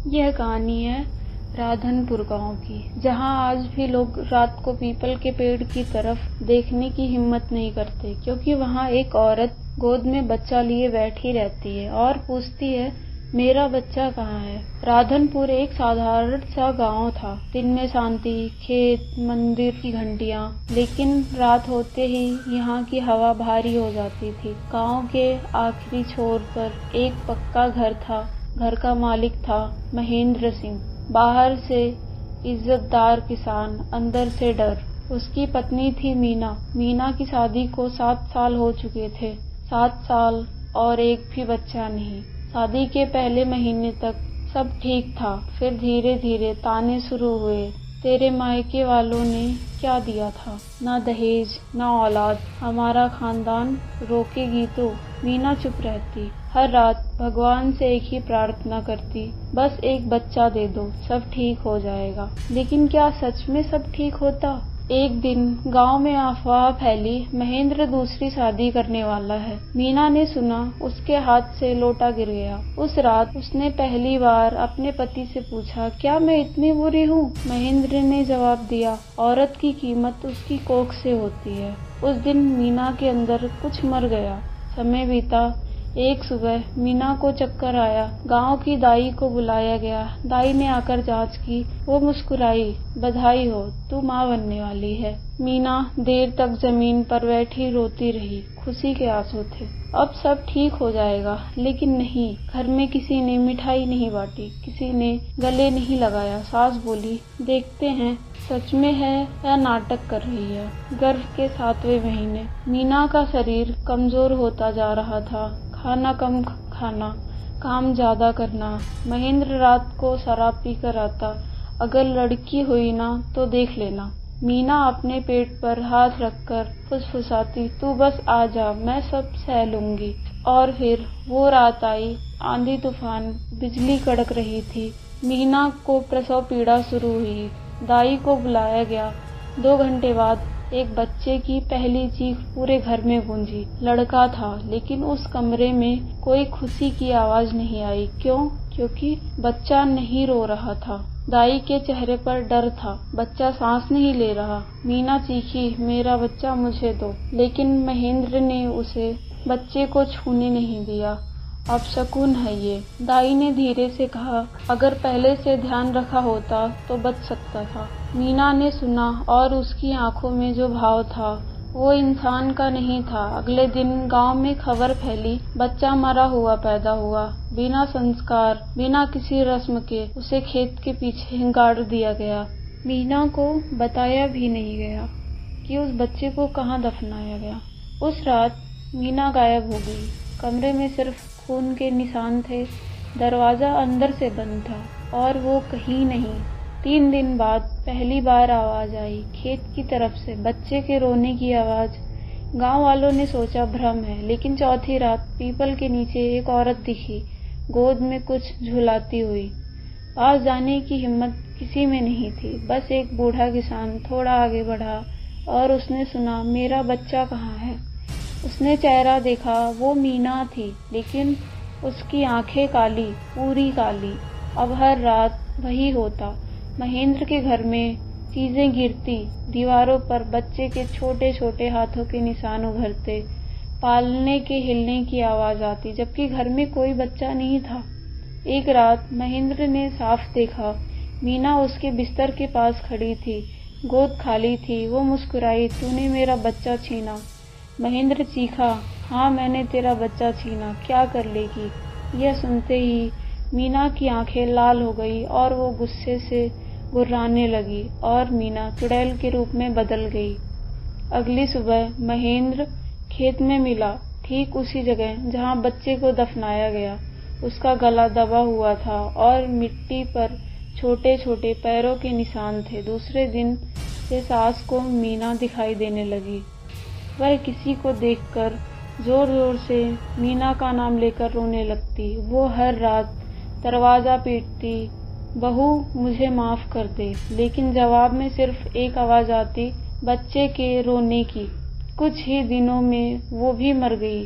यह कहानी है राधनपुर गांव की, जहां आज भी लोग रात को पीपल के पेड़ की तरफ देखने की हिम्मत नहीं करते, क्योंकि वहां एक औरत गोद में बच्चा लिए बैठी रहती है और पूछती है, मेरा बच्चा कहाँ है। राधनपुर एक साधारण सा गांव था। दिन में शांति, खेत, मंदिर की घंटियां, लेकिन रात होते ही यहाँ की हवा भारी हो जाती थी। गांव के आखिरी छोर पर एक पक्का घर था। घर का मालिक था महेंद्र सिंह। बाहर से इज्जतदार किसान, अंदर से डर। उसकी पत्नी थी मीना। मीना की शादी को 7 साल हो चुके थे। 7 साल और एक भी बच्चा नहीं। शादी के पहले महीने तक सब ठीक था, फिर धीरे धीरे ताने शुरू हुए। तेरे मायके वालों ने क्या दिया था? ना दहेज, ना औलाद। हमारा खानदान रोकेगी तो? मीना चुप रहती। हर रात भगवान से एक ही प्रार्थना करती, बस एक बच्चा दे दो, सब ठीक हो जाएगा। लेकिन क्या सच में सब ठीक होता? एक दिन गांव में अफवाह फैली, महेंद्र दूसरी शादी करने वाला है। मीना ने सुना, उसके हाथ से लोटा गिर गया। उस रात उसने पहली बार अपने पति से पूछा, क्या मैं इतनी बुरी हूँ? महेंद्र ने जवाब दिया, औरत की कीमत उसकी कोख से होती है। उस दिन मीना के अंदर कुछ मर गया। समय बीता। एक सुबह मीना को चक्कर आया। गांव की दाई को बुलाया गया। दाई ने आकर जांच की। वो मुस्कुराई, बधाई हो, तू माँ बनने वाली है। मीना देर तक जमीन पर बैठी रोती रही। खुशी के आंसू थे। अब सब ठीक हो जाएगा, लेकिन नहीं। घर में किसी ने मिठाई नहीं बांटी, किसी ने गले नहीं लगाया। सास बोली, देखते हैं सच में है या नाटक कर रही है। गर्भ के 7वें महीने मीना का शरीर कमजोर होता जा रहा था। खाना कम खाना, काम ज्यादा करना। महेंद्र रात को शराब पीकर आता। अगर लड़की हुई ना तो देख लेना। मीना अपने पेट पर हाथ रखकर फुसफुसाती, तू बस आ जा, मैं सब सह लूंगी। और फिर वो रात आई। आंधी तूफान, बिजली कड़क रही थी। मीना को प्रसव पीड़ा शुरू हुई। दाई को बुलाया गया। 2 घंटे बाद एक बच्चे की पहली चीख पूरे घर में गूंजी। लड़का था, लेकिन उस कमरे में कोई खुशी की आवाज नहीं आई। क्यों? क्योंकि बच्चा नहीं रो रहा था। दाई के चेहरे पर डर था। बच्चा सांस नहीं ले रहा। मीना चीखी, मेरा बच्चा मुझे दो। लेकिन महेंद्र ने उसे बच्चे को छूने नहीं दिया। अपशकुन है ये। दाई ने धीरे से कहा, अगर पहले से ध्यान रखा होता तो बच सकता था। मीना ने सुना, और उसकी आंखों में जो भाव था वो इंसान का नहीं था। अगले दिन गांव में खबर फैली, बच्चा मरा हुआ पैदा हुआ। बिना संस्कार, बिना किसी रस्म के उसे खेत के पीछे गाड़ दिया गया। मीना को बताया भी नहीं गया कि उस बच्चे को कहाँ दफनाया गया। उस रात मीना गायब हो गई। कमरे में सिर्फ खून के निशान थे। दरवाजा अंदर से बंद था और वो कहीं नहीं। 3 दिन बाद पहली बार आवाज आई, खेत की तरफ से, बच्चे के रोने की आवाज। गांव वालों ने सोचा भ्रम है, लेकिन चौथी रात पीपल के नीचे एक औरत दिखी, गोद में कुछ झुलाती हुई। पास जाने की हिम्मत किसी में नहीं थी। बस एक बूढ़ा किसान थोड़ा आगे बढ़ा और उसने सुना, मेरा बच्चा कहाँ है? उसने चेहरा देखा, वो मीना थी, लेकिन उसकी आंखें काली, पूरी काली। अब हर रात वही होता। महेंद्र के घर में चीजें गिरती, दीवारों पर बच्चे के छोटे छोटे हाथों के निशान उभरते, पालने के हिलने की आवाज आती, जबकि घर में कोई बच्चा नहीं था। एक रात महेंद्र ने साफ देखा, मीना उसके बिस्तर के पास खड़ी थी, गोद खाली थी। वो मुस्कुराई, तूने मेरा बच्चा छीना। महेंद्र चीखा, हाँ मैंने तेरा बच्चा छीना, क्या कर लेगी? यह सुनते ही मीना की आंखें लाल हो गई और वो गुस्से से गुर्राने लगी और मीना चुड़ैल के रूप में बदल गई। अगली सुबह महेंद्र खेत में मिला, ठीक उसी जगह जहाँ बच्चे को दफनाया गया। उसका गला दबा हुआ था और मिट्टी पर छोटे छोटे पैरों के निशान थे। दूसरे दिन से सास को मीना दिखाई देने लगी। वह किसी को देखकर जोर जोर से मीना का नाम लेकर रोने लगती। वो हर रात दरवाजा पीटती, बहू मुझे माफ कर दे, लेकिन जवाब में सिर्फ एक आवाज आती, बच्चे के रोने की। कुछ ही दिनों में वो भी मर गई,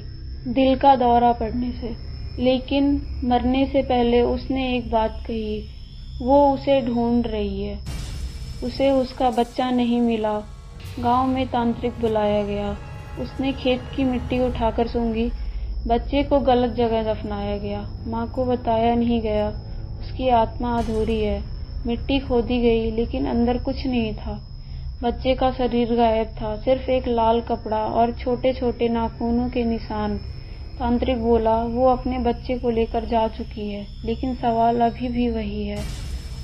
दिल का दौरा पड़ने से। लेकिन मरने से पहले उसने एक बात कही, वो उसे ढूंढ रही है। उसे उसका बच्चा नहीं मिला। गांव में तांत्रिक बुलाया गया। उसने खेत की मिट्टी उठाकर सूंघी। बच्चे को गलत जगह दफनाया गया। माँ को बताया नहीं गया, उसकी आत्मा अधूरी है। मिट्टी खोदी गई, लेकिन अंदर कुछ नहीं था। बच्चे का शरीर गायब था, सिर्फ एक लाल कपड़ा और छोटे छोटे नाखूनों के निशान। तांत्रिक बोला, वो अपने बच्चे को लेकर जा चुकी है, लेकिन सवाल अभी भी वही है,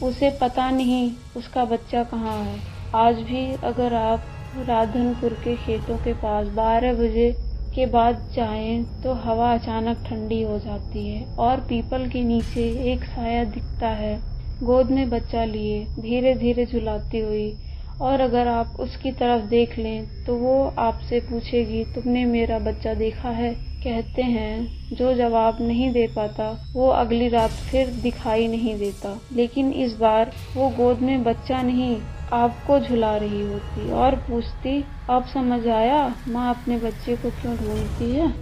उसे पता नहीं उसका बच्चा कहाँ है। आज भी अगर आप राधनपुर के खेतों के पास 12 बजे के बाद जाएं तो हवा अचानक ठंडी हो जाती है और पीपल के नीचे एक साया दिखता है, गोद में बच्चा लिए, धीरे धीरे झुलाती हुई। और अगर आप उसकी तरफ देख लें तो वो आपसे पूछेगी, तुमने मेरा बच्चा देखा है? कहते हैं जो जवाब नहीं दे पाता वो अगली रात फिर दिखाई नहीं देता, लेकिन इस बार वो गोद में बच्चा नहीं आपको झुला रही होती और पूछती, अब समझ आया माँ अपने बच्चे को क्यों ढूंढती है।